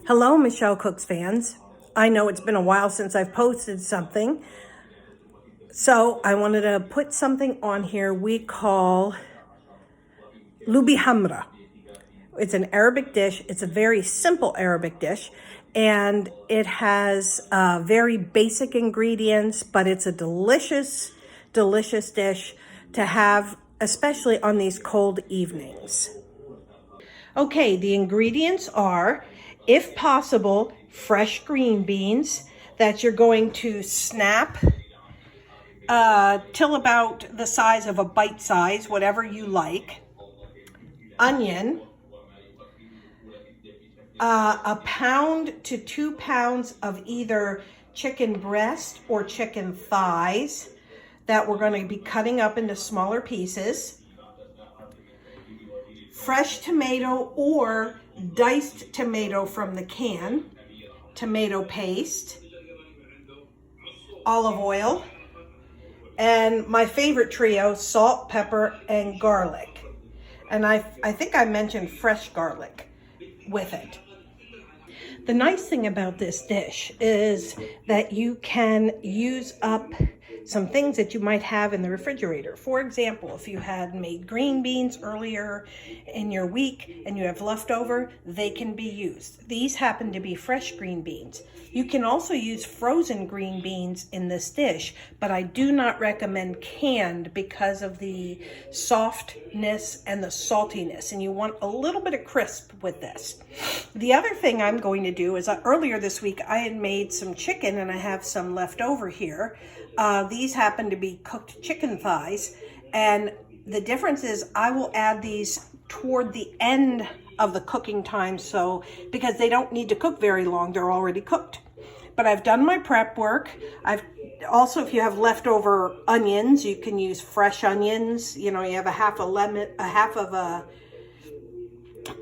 Hello, Michelle Cooks fans. I know it's been a while since I've posted something, so I wanted to put something on here we call Lubee Hadrah. It's an Arabic dish. It's a very simple Arabic dish, and it has very basic ingredients, but it's a delicious, delicious dish to have, especially on these cold evenings. Okay, the ingredients are, if possible, fresh green beans that you're going to snap till about the size of a bite size, whatever you like. Onion, 1 to 2 pounds of either chicken breast or chicken thighs that we're going to be cutting up into smaller pieces. Fresh tomato or diced tomato from the can, tomato paste, olive oil, and my favorite trio, salt, pepper, and garlic. And I think I mentioned fresh garlic with it. The nice thing about this dish is that you can use up some things that you might have in the refrigerator. For example, if you had made green beans earlier in your week and you have leftover, they can be used. These happen to be fresh green beans. You can also use frozen green beans in this dish, but I do not recommend canned because of the softness and the saltiness, and you want a little bit of crisp with this. The other thing I'm going to do is earlier this week I had made some chicken and I have some left over here. These happen to be cooked chicken thighs, and the difference is I will add these toward the end of the cooking time, so because they don't need to cook very long, they're already cooked. But I've done my prep work. I've also, if you have leftover onions, you can use fresh onions. You know, you have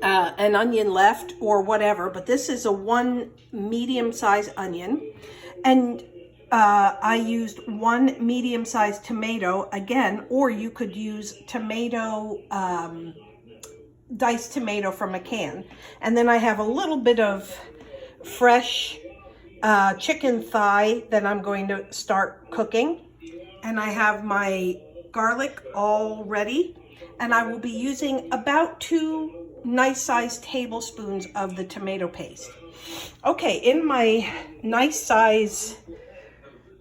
an onion left or whatever, but this is a 1 medium-sized onion, and I used 1 medium-sized tomato again, or you could use tomato, diced tomato from a can. And then I have a little bit of fresh chicken thigh that I'm going to start cooking. And I have my garlic all ready, and I will be using about 2 nice-sized tablespoons of the tomato paste. Okay, in my nice-size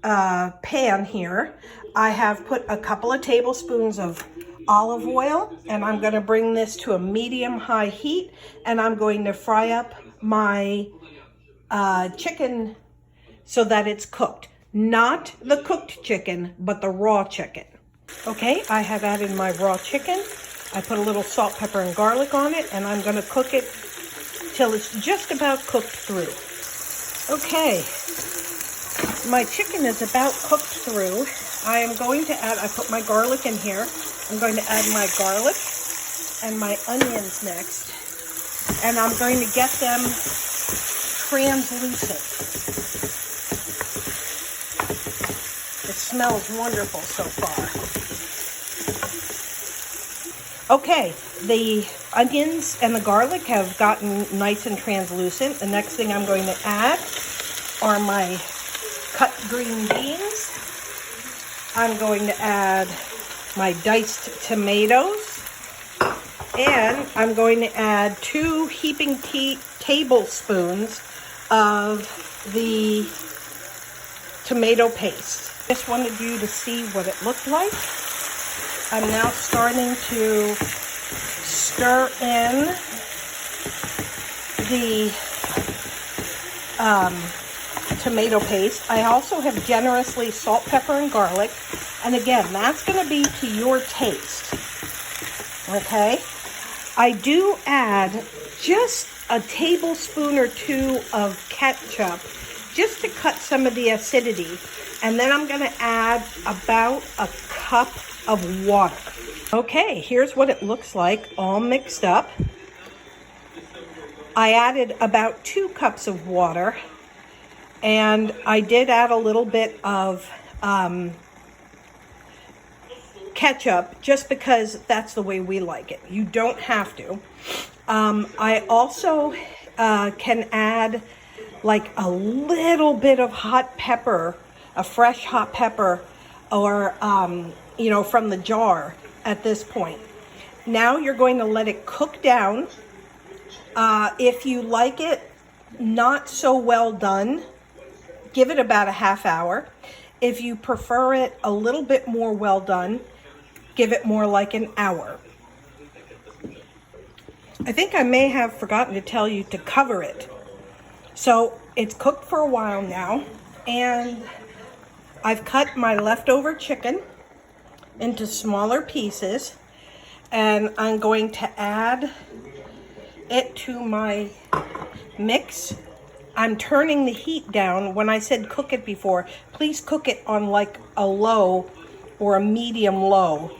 pan here, I have put a couple of tablespoons of olive oil, and I'm going to bring this to a medium-high heat, and I'm going to fry up my chicken so that it's cooked. Not the cooked chicken, but the raw chicken. Okay, I have added my raw chicken. I put a little salt, pepper, and garlic on it, and I'm going to cook it till it's just about cooked through. Okay, my chicken is about cooked through. I am going to add, I put my garlic in here. I'm going to add my garlic and my onions next, and I'm going to get them translucent. It smells wonderful so far. Okay, the onions and the garlic have gotten nice and translucent. The next thing I'm going to add are my cut green beans. I'm going to add my diced tomatoes, and I'm going to add 2 heaping tablespoons of the tomato paste. Just wanted you to see what it looked like. I'm now starting to stir in the tomato paste. I also have generously salt, pepper, and garlic. And again, that's going to be to your taste. Okay? I do add just a tablespoon or 2 of ketchup just to cut some of the acidity. And then I'm going to add about a cup of water. Okay, here's what it looks like all mixed up. I added about 2 cups of water, and I did add a little bit of ketchup just because that's the way we like it. You don't have to. I also can add like a little bit of hot pepper, a fresh hot pepper, or, you know, from the jar at this point. Now you're going to let it cook down. If you like it not so well done, give it about a half hour. If you prefer it a little bit more well done, give it more like an hour. I think I may have forgotten to tell you to cover it. So it's cooked for a while now, and I've cut my leftover chicken into smaller pieces, and I'm going to add it to my mix. I'm turning the heat down. When I said cook it before, please cook it on like a low or a medium low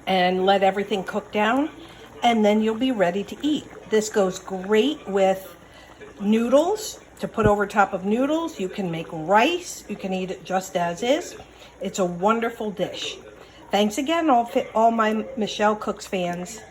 and let everything cook down, and then you'll be ready to eat. This goes great with noodles, to put over top of noodles. You can make rice. You can eat it just as is. It's a wonderful dish. Thanks again, all my Michelle Cooks fans.